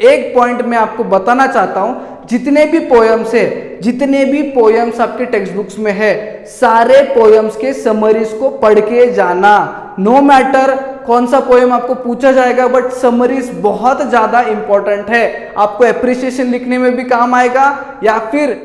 एक पॉइंट मैं आपको बताना चाहता हूं, जितने भी पोयम्स आपके टेक्स्ट बुक्स में है, सारे पोयम्स के समरीज को पढ़ के जाना। नो मैटर कौन सा पोयम आपको पूछा जाएगा, बट समरीज बहुत ज्यादा इंपॉर्टेंट है। आपको एप्रिसिएशन लिखने में भी काम आएगा, या फिर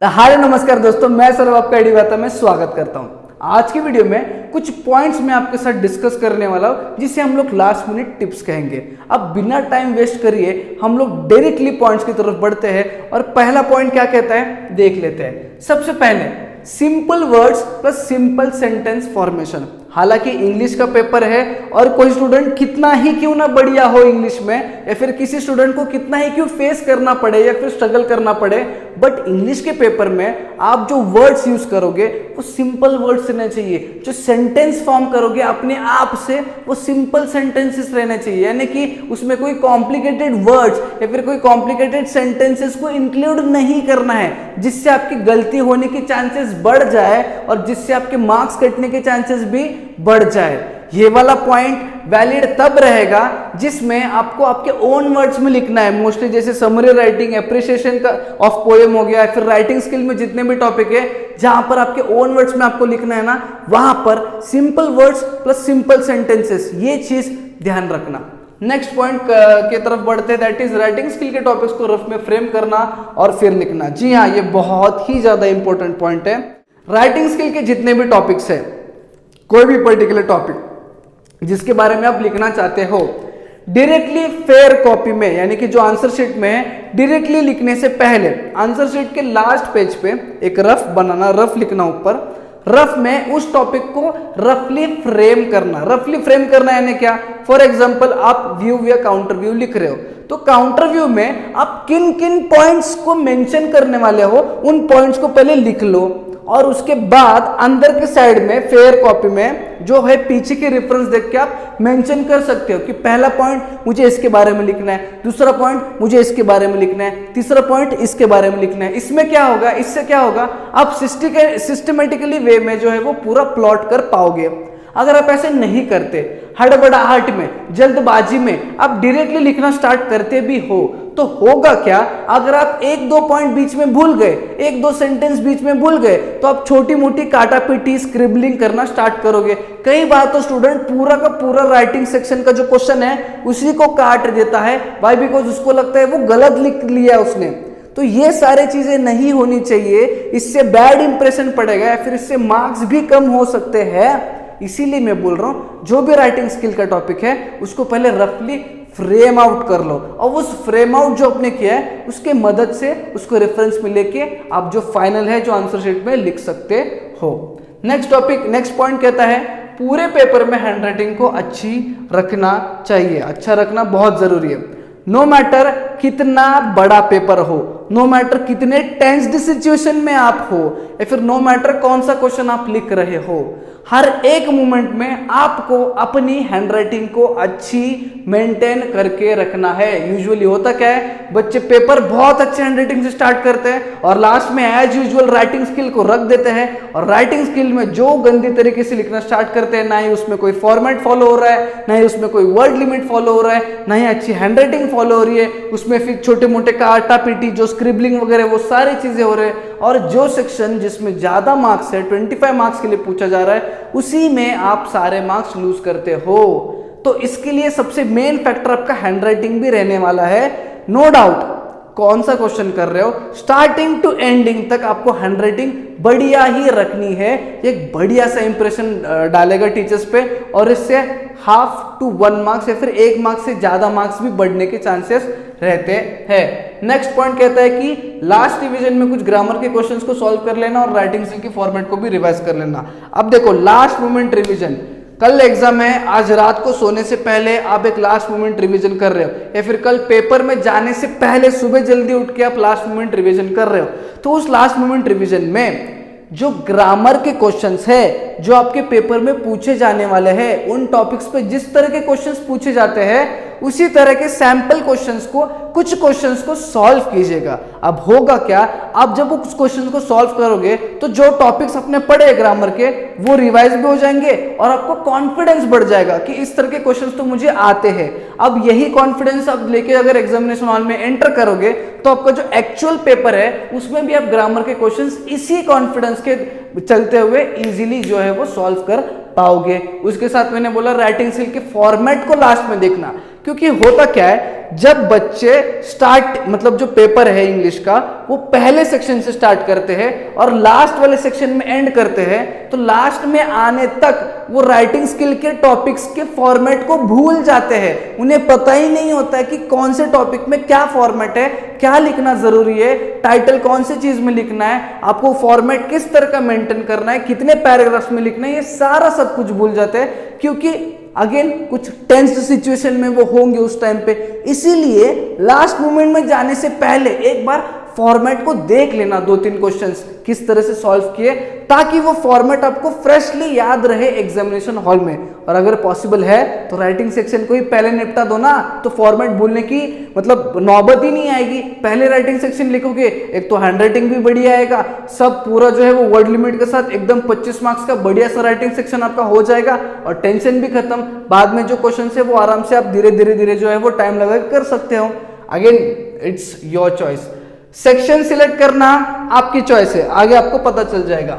हाय नमस्कार दोस्तों, मैं सर आपका आईडी वाता में स्वागत करता हूं। आज की वीडियो में कुछ पॉइंट्स मैं आपके साथ डिस्कस करने वाला हूं, जिसे हम लोग लास्ट मिनट टिप्स कहेंगे। अब बिना टाइम वेस्ट करिए हम लोग डायरेक्टली पॉइंट्स की तरफ बढ़ते हैं और पहला पॉइंट क्या कहता है देख लेते हैं। सबसे पहले simple words plus simple sentence formation. हालांकि इंग्लिश का पेपर है और कोई स्टूडेंट कितना ही क्यों ना बढ़िया हो इंग्लिश में, या फिर किसी स्टूडेंट को कितना ही क्यों फेस करना पड़े या फिर स्ट्रगल करना पड़े, बट इंग्लिश के पेपर में आप जो वर्ड्स यूज करोगे वो सिंपल वर्ड्स रहने चाहिए। जो सेंटेंस फॉर्म करोगे अपने आप से वो सिंपल सेंटेंसेस रहने चाहिए, यानी कि उसमें कोई कॉम्प्लिकेटेड वर्ड्स या फिर कोई कॉम्प्लिकेटेड सेंटेंसेस को इंक्लूड नहीं करना है, जिससे आपकी गलती होने की चांसेस बढ़ जाए और जिससे आपके मार्क्स कटने के चांसेस भी बढ़ जाए। ये वाला पॉइंट वैलिड तब रहेगा जिसमें आपको आपके ओन वर्ड्स में लिखना है। मोस्टली जैसे समरी राइटिंग, एप्रिसिएशन का ऑफ पोएम हो गया, फिर राइटिंग स्किल में जितने भी टॉपिक है जहां पर आपके ओन वर्ड्स में आपको लिखना है ना, वहां पर simple words plus simple sentences, ये चीज ध्यान रखना। नेक्स्ट पॉइंट की तरफ बढ़ते हैं, दैट इज राइटिंग स्किल के टॉपिक्स को रफ में फ्रेम करना और फिर लिखना। जी हाँ, ये बहुत ही ज्यादा इंपॉर्टेंट पॉइंट है। राइटिंग स्किल के जितने भी टॉपिक्स है, कोई भी पर्टिकुलर टॉपिक जिसके बारे में आप लिखना चाहते हो, डायरेक्टली फेयर कॉपी में, यानी कि जो आंसर शीट में है, डायरेक्टली लिखने से पहले आंसर शीट के लास्ट पेज पे एक रफ बनाना, रफ लिखना ऊपर। रफ में उस टॉपिक को रफली फ्रेम करना। रफली फ्रेम करना यानी क्या? फॉर एग्जांपल आप व्यू या काउंटर व्यू लिख रहे हो, तो काउंटर व्यू में आप किन किन पॉइंट्स को मेंशन करने वाले हो उन पॉइंट्स को पहले लिख लो, और उसके बाद अंदर के साइड में फेयर कॉपी में जो है पीछे के रेफरेंस देख के आप मेंशन कर सकते हो कि पहला पॉइंट मुझे इसके बारे में लिखना है, दूसरा पॉइंट मुझे इसके बारे में लिखना है, तीसरा पॉइंट इसके बारे में लिखना है। इसमें क्या होगा, इससे क्या होगा, आप सिस्टमेटिकली वे में जो है वो पूरा प्लॉट कर पाओगे। अगर आप ऐसे नहीं करते, हड़बड़ाहट में, जल्दबाजी में आप डायरेक्टली लिखना स्टार्ट करते भी हो, तो होगा क्या, अगर आप एक दो पॉइंट बीच में भूल गए, एक दो सेंटेंस बीच में भूल गए, तो आप छोटी मोटी काटापीटी स्क्रिबलिंग करना स्टार्ट करोगे। कई बार तो स्टूडेंट पूरा का पूरा राइटिंग सेक्शन का जो क्वेश्चन है उसी को काट देता है, वाई बिकॉज उसको लगता है वो गलत लिख लिया उसने। तो ये सारी चीजें नहीं होनी चाहिए, इससे बैड इंप्रेशन पड़ेगा या फिर इससे मार्क्स भी कम हो सकते हैं। इसीलिए मैं बोल रहा हूं, जो भी राइटिंग स्किल का टॉपिक है उसको पहले रफली फ्रेम आउट कर लो, और उस फ्रेम आउट जो आपने किया है उसके मदद से उसको रेफरेंस में लेके आप जो फाइनल है जो आंसर शीट में लिख सकते हो। नेक्स्ट पॉइंट कहता है पूरे पेपर में हैंडराइटिंग को अच्छी रखना चाहिए। अच्छा रखना बहुत जरूरी है। नो मैटर कितना बड़ा पेपर हो, नो मैटर कितने टेंस्ड सिचुएशन में आप हो, या फिर नो मैटर कौन सा क्वेश्चन आप लिख रहे हो, हर एक मोमेंट में आपको अपनी हैंडराइटिंग को अच्छी मेंटेन करके रखना है। यूजुअली होता क्या है, बच्चे पेपर बहुत अच्छे हैंडराइटिंग से स्टार्ट करते हैं और लास्ट में एज यूजुअल राइटिंग स्किल को रख देते हैं, और राइटिंग स्किल में जो गंदी तरीके से लिखना स्टार्ट करते हैं, ना ही उसमें कोई फॉर्मेट फॉलो हो रहा है, ना ही उसमें कोई वर्ड लिमिट फॉलो हो रहा है, ना ही अच्छी हैंडराइटिंग फॉलो हो रही है, उसमें फिर छोटे मोटे काटा पीटी जो स्क्रिबलिंग वगैरह वो सारी चीजें हो रहे हैं, और जो सेक्शन जिसमें ज्यादा मार्क्स है, 25 मार्क्स के लिए पूछा जा रहा है, उसी में आप सारे मार्क्स लूज करते हो। तो इसके लिए सबसे मेन फैक्टर आपका हैंडराइटिंग भी रहने वाला है। नो डाउट कौन सा क्वेश्चन कर रहे हो, स्टार्टिंग टू एंडिंग तक आपको हैंडराइटिंग बढ़िया ही रखनी है। एक बढ़िया सा इंप्रेशन डालेगा टीचर्स पे, और इससे 1/2 to 1 मार्क्स या फिर 1 मार्क्स से ज्यादा मार्क्स भी बढ़ने के चांसेस रहते हैं। नेक्स्ट पॉइंट कहता है कि लास्ट रिवीजन में कुछ ग्रामर के क्वेश्चंस को सॉल्व कर लेना और राइटिंग स्किल के फॉर्मेट को भी रिवाइज कर लेना। अब देखो, लास्ट मोमेंट रिवीजन, कल एग्जाम है, आज रात को सोने से पहले आप एक लास्ट मोमेंट रिवीजन कर रहे हो, या फिर कल पेपर में जाने से पहले सुबह जल्दी उठ के आप लास्ट मोमेंट रिवीजन कर रहे हो, तो उस लास्ट मोमेंट रिवीजन में जो ग्रामर के क्वेश्चंस है जो आपके पेपर में पूछे जाने वाले हैं, उन टॉपिक्स पे जिस तरह के क्वेश्चंस पूछे जाते हैं उसी तरह के सैंपल क्वेश्चंस को, कुछ क्वेश्चंस को सॉल्व कीजिएगा। अब होगा क्या, आप जब उस क्वेश्चन को सॉल्व करोगे तो जो टॉपिक्स आपने पढ़े ग्रामर के वो रिवाइज भी हो जाएंगे और आपको कॉन्फिडेंस बढ़ जाएगा कि इस तरह के क्वेश्चंस तो मुझे आते हैं। अब यही कॉन्फिडेंस आप लेके अगर एग्जामिनेशन हॉल में एंटर करोगे तो आपका जो एक्चुअल पेपर है उसमें भी आप ग्रामर के क्वेश्चंस इसी कॉन्फिडेंस के चलते हुए इजीली जो है वो सॉल्व कर पाओगे। उसके साथ मैंने बोला राइटिंग स्किल के फॉर्मेट को लास्ट में देखना, क्योंकि होता क्या है, जब बच्चे स्टार्ट मतलब जो पेपर है इंग्लिश का वो पहले सेक्शन से स्टार्ट करते हैं और लास्ट वाले सेक्शन में एंड करते हैं, तो लास्ट में आने तक वो राइटिंग स्किल के टॉपिक्स के फॉर्मेट को भूल जाते हैं। उन्हें पता ही नहीं होता है कि कौन से टॉपिक में क्या फॉर्मेट है, क्या लिखना जरूरी है, टाइटल कौन सी चीज में लिखना है, आपको फॉर्मेट किस तरह का मेंटेन करना है, कितने पैराग्राफ्स में लिखना है, ये सारा सब कुछ भूल जाते हैं, क्योंकि अगेन कुछ टेंस्ड सिचुएशन में वो होंगे उस टाइम पे। इसीलिए लास्ट मोमेंट में जाने से पहले एक बार फॉर्मेट को देख लेना, 2-3 क्वेश्चंस किस तरह से सॉल्व किए, ताकि वो फॉर्मेट आपको फ्रेशली याद रहे एग्जामिनेशन हॉल में। और अगर पॉसिबल है तो राइटिंग सेक्शन को ही पहले निपटा दो ना, तो फॉर्मेट भूलने की मतलब नौबत ही नहीं आएगी। पहले राइटिंग सेक्शन लिखोगे, एक तो हैंडराइटिंग भी बढ़िया आएगा, सब पूरा जो है वो वर्ड लिमिट के साथ एकदम 25 मार्क्स का बढ़िया सा राइटिंग सेक्शन आपका हो जाएगा और टेंशन भी खत्म। बाद में जो क्वेश्चन है वो आराम से आप धीरे धीरे जो है वो टाइम लगा कर सकते हो। Again it's your choice, section select करना आपकी चॉइस है, आगे आपको पता चल जाएगा।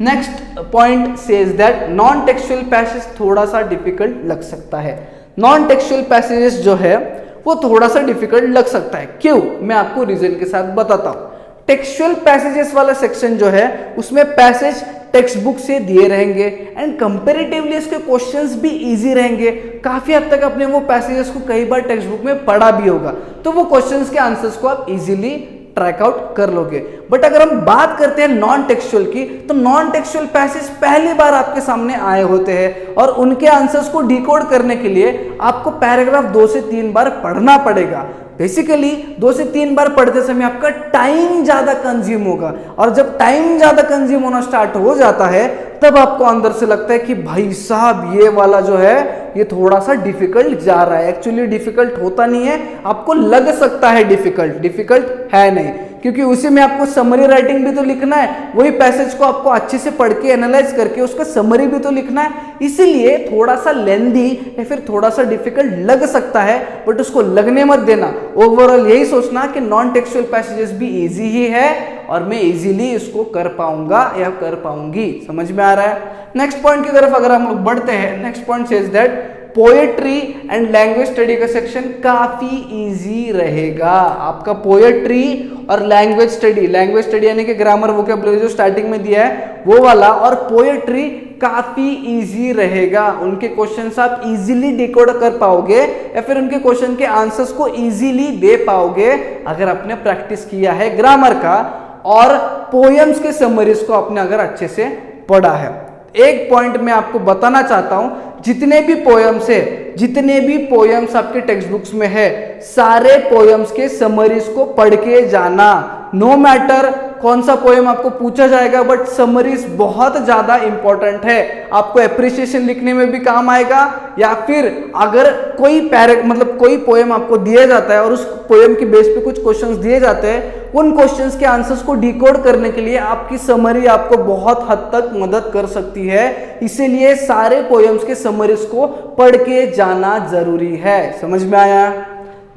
Next point says that non textual passage थोड़ा सा डिफिकल्ट लग सकता है। नॉन टेक्सचुअल पैसेजेस जो है वो थोड़ा सा डिफिकल्ट लग सकता है, क्यों, मैं आपको रीजन के साथ बताता हूं। टेक्सचुअल पैसेजेस वाला सेक्शन जो है उसमें पैसेज टेक्स्ट बुक से दिए रहेंगे एंड कंपैरेटिवली इसके क्वेश्चंस भी इजी रहेंगे। काफी हद तक अपने वो पैसेजेस को कई बार टेक्स्ट बुक में पढ़ा भी होगा, तो वो क्वेश्चंस के आंसर्स को आप इजीली ट्रैक आउट कर लोगे। बट अगर हम बात करते हैं नॉन टेक्सचुअल की, तो नॉन टेक्सचुअल पैसेज पहली बार आपके सामने आए होते हैं और उनके आंसर्स को डिकोड करने के लिए आपको पैराग्राफ 2 से 3 बार पढ़ना पड़ेगा। बेसिकली 2 से 3 बार पढ़ते समय आपका टाइम ज्यादा कंज्यूम होगा, और जब टाइम ज्यादा कंज्यूम होना स्टार्ट हो जाता है तब आपको अंदर से लगता है कि भाई साहब ये वाला जो है ये थोड़ा सा डिफिकल्ट जा रहा है। एक्चुअली डिफिकल्ट होता नहीं है, आपको लग सकता है डिफिकल्ट है नहीं, क्योंकि उसी में आपको समरी राइटिंग भी तो लिखना है, वही पैसेज को आपको अच्छे से पढ़ के एनालाइज करके उसका समरी भी तो लिखना है, इसीलिए थोड़ा सा लेंदी या फिर थोड़ा सा डिफिकल्ट लग सकता है, बट उसको लगने मत देना। ओवरऑल यही सोचना कि नॉन टेक्सचुअल पैसेजेस भी इजी ही है और मैं इजीली इसको कर पाऊंगा या कर पाऊंगी। समझ में आ रहा है? नेक्स्ट पॉइंट की तरफ अगर हम लोग बढ़ते हैं, next point says that poetry and language study का सेक्शन काफी इजी रहेगा। आपका पोएट्री और लैंग्वेज स्टडी यानी कि ग्रामर वोकैबुलरी जो स्टार्टिंग में दिया है वो वाला, और पोएट्री काफी इजी रहेगा। उनके क्वेश्चंस आप इजीली डिकोड कर पाओगे या फिर उनके क्वेश्चन के आंसर्स को इजीली दे पाओगे अगर आपने प्रैक्टिस किया है ग्रामर का और पोएम्स के समरीज को आपने अगर अच्छे से पढ़ा है। एक पॉइंट मैं आपको बताना चाहता हूं, जितने भी पोएम्स आपके टेक्स्ट बुक्स में है, सारे पोएम्स के समरीज को पढ़ के जाना। नो मैटर कौन सा पोएम आपको पूछा जाएगा, बट समरीज बहुत ज्यादा इंपॉर्टेंट है। आपको एप्रिसिएशन लिखने में भी काम आएगा, या फिर अगर कोई पोएम आपको दिया जाता है और उस पोएम की बेस पे कुछ क्वेश्चंस दिए जाते हैं, उन क्वेश्चंस के आंसर्स को डिकोड करने के लिए आपकी समरी आपको बहुत हद तक मदद कर सकती है। इसीलिए सारे पोएम्स के समरीज को पढ़ के जाना जरूरी है। समझ में आया?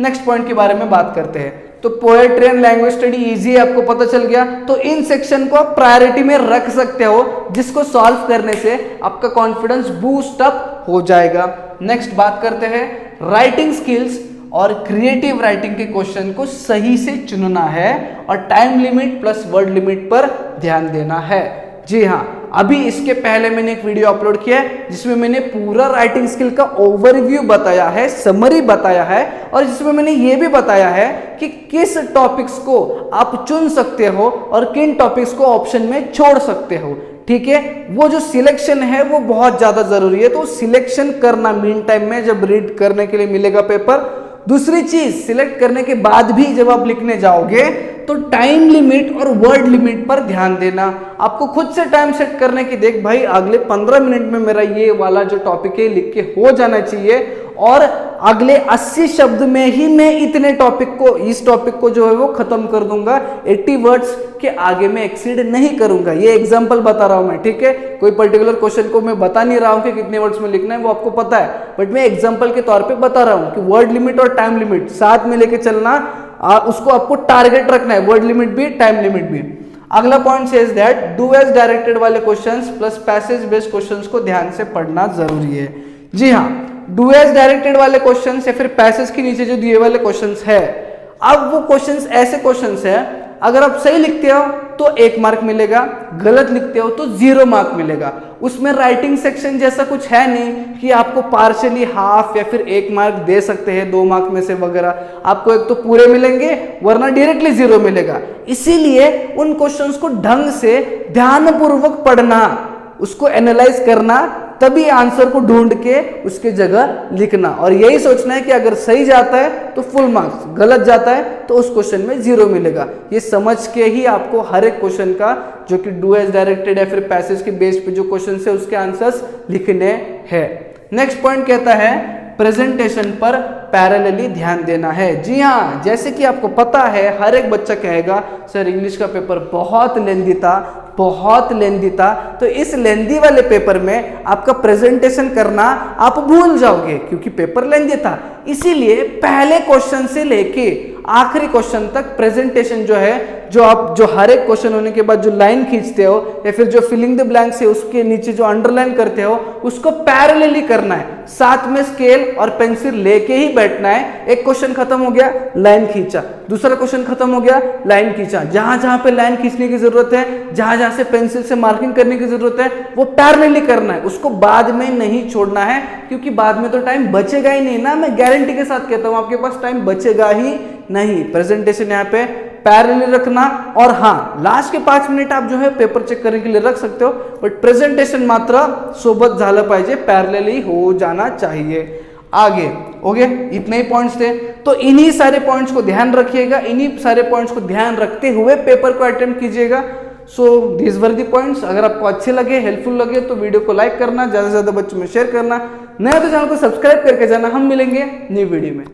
नेक्स्ट पॉइंट के बारे में बात करते हैं। तो poetry and language study easy है, आपको पता चल गया। तो इन सेक्शन को आप प्रायोरिटी में रख सकते हो, जिसको सॉल्व करने से आपका कॉन्फिडेंस बूस्ट अप हो जाएगा। नेक्स्ट बात करते हैं राइटिंग स्किल्स और क्रिएटिव राइटिंग के क्वेश्चन को सही से चुनना है और time limit plus word limit पर ध्यान देना है। जी हाँ, अभी इसके पहले मैंने एक वीडियो अपलोड किया है जिसमें मैंने पूरा राइटिंग स्किल का ओवरव्यू बताया है, समरी बताया है, और जिसमें मैंने ये भी बताया है कि किस टॉपिक्स को आप चुन सकते हो और किन टॉपिक्स को ऑप्शन में छोड़ सकते हो। ठीक है, वो जो सिलेक्शन है वो बहुत ज्यादा जरूरी है, तो सिलेक्शन करना मीन टाइम में जब रीड करने के लिए मिलेगा पेपर, दूसरी चीज, सिलेक्ट करने के बाद भी जब आप लिखने जाओगे तो टाइम लिमिट और वर्ड लिमिट पर ध्यान देना। आपको खुद से टाइम सेट करने की, देख भाई अगले 15 मिनट में मेरा ये वाला जो टॉपिक है लिख के हो जाना चाहिए और अगले 80 शब्द में ही मैं इतने टॉपिक को, इस टॉपिक को जो है वो खत्म कर दूंगा, 80 वर्ड्स के आगे मैं एक्सीड नहीं करूंगा। ये एग्जांपल बता रहा हूं मैं, ठीक है। कोई पर्टिकुलर क्वेश्चन को मैं बता नहीं रहा हूं कि कितने वर्ड्स में लिखना है, वो आपको पता है, बट मैं एग्जांपल के तौर पे बता रहा हूं कि वर्ड लिमिट और टाइम लिमिट साथ में लेके चलना, उसको आपको टारगेट रखना है, वर्ड लिमिट भी टाइम लिमिट भी। अगला point says that do as directed वाले questions plus passage based questions को ध्यान से पढ़ना जरूरी है। जी हाँ, डू एज डायरेक्टेड वाले क्वेश्चंस या फिर पैसेज के नीचे जो दिए वाले क्वेश्चंस है, अब वो क्वेश्चंस ऐसे क्वेश्चंस है, अगर आप सही लिखते हो तो 1 मार्क मिलेगा, गलत लिखते हो तो 0 मार्क मिलेगा। उसमें राइटिंग सेक्शन जैसा कुछ है नहीं कि आपको पार्शियली हाफ या फिर 1 मार्क दे सकते हैं 2 मार्क में से वगैरह। आपको एक तो पूरे मिलेंगे वरना डायरेक्टली 0 मिलेगा। इसीलिए उन क्वेश्चंस को ढंग से ध्यानपूर्वक पढ़ना, उसको एनालाइज करना, तभी आंसर को ढूंढ के उसके जगह लिखना, और यही सोचना है कि अगर सही जाता है तो फुल मार्क्स, गलत जाता है तो उस क्वेश्चन में 0 मिलेगा। ये समझ के ही आपको हर एक क्वेश्चन का, जो कि डू एज डायरेक्टेड या फिर पैसेज के बेस पे जो क्वेश्चन है उसके आंसर्स लिखने हैं। नेक्स्ट पॉइंट कहता है प्रेजेंटेशन पर पैरेलली ध्यान देना है। जी हाँ, जैसे कि आपको पता है हर एक बच्चा कहेगा सर इंग्लिश का पेपर बहुत लेंदी था, बहुत लेंदी था, तो इस लेंदी वाले पेपर में आपका प्रेजेंटेशन करना आप भूल जाओगे क्योंकि पेपर लेंदी था। इसीलिए पहले क्वेश्चन से लेके आखिरी क्वेश्चन तक प्रेजेंटेशन जो है, जो हर एक क्वेश्चन होने के बाद जो लाइन खींचते हो या फिर जो फिलिंग द ब्लैंक्स है उसके नीचे जो अंडरलाइन करते हो उसको पैरेलली करना है, साथ में स्केल और पेंसिल लेके ही बैठना है। एक क्वेश्चन खत्म हो गया, लाइन खींचा, दूसरा क्वेश्चन खत्म हो गया, लाइन खींचा। जहां जहां पे लाइन खींचने की जरूरत है, जहां जहां से पेंसिल से मार्किंग करने की जरूरत है, वो पैरेलली करना है, उसको बाद में नहीं छोड़ना है, क्योंकि बाद में तो टाइम बचेगा ही नहीं ना। मैं गारंटी के साथ कहता हूं आपके पास टाइम बचेगा ही नहीं। प्रेजेंटेशन यहाँ पे पैरेलली रखना, और हाँ लास्ट के 5 मिनिट आप जो है पेपर चेक करने के लिए रख सकते हो, बट प्रेजेंटेशन मात्र सोबत झालं पाहिजे, पैरेलली हो जाना चाहिए। आगे ओके, इतने ही पॉइंट्स थे, तो इन्हीं सारे पॉइंट्स को ध्यान रखिएगा, इन्हीं सारे पॉइंट्स को ध्यान रखते हुए पेपर को अटेम्प्ट कीजिएगा। So this were the points. अगर आपको अच्छे लगे, हेल्पफुल लगे तो वीडियो को लाइक करना, ज्यादा से ज्यादा बच्चों में शेयर करना, नया तो चैनल को सब्सक्राइब करके जाना। हम मिलेंगे न्यू वीडियो में।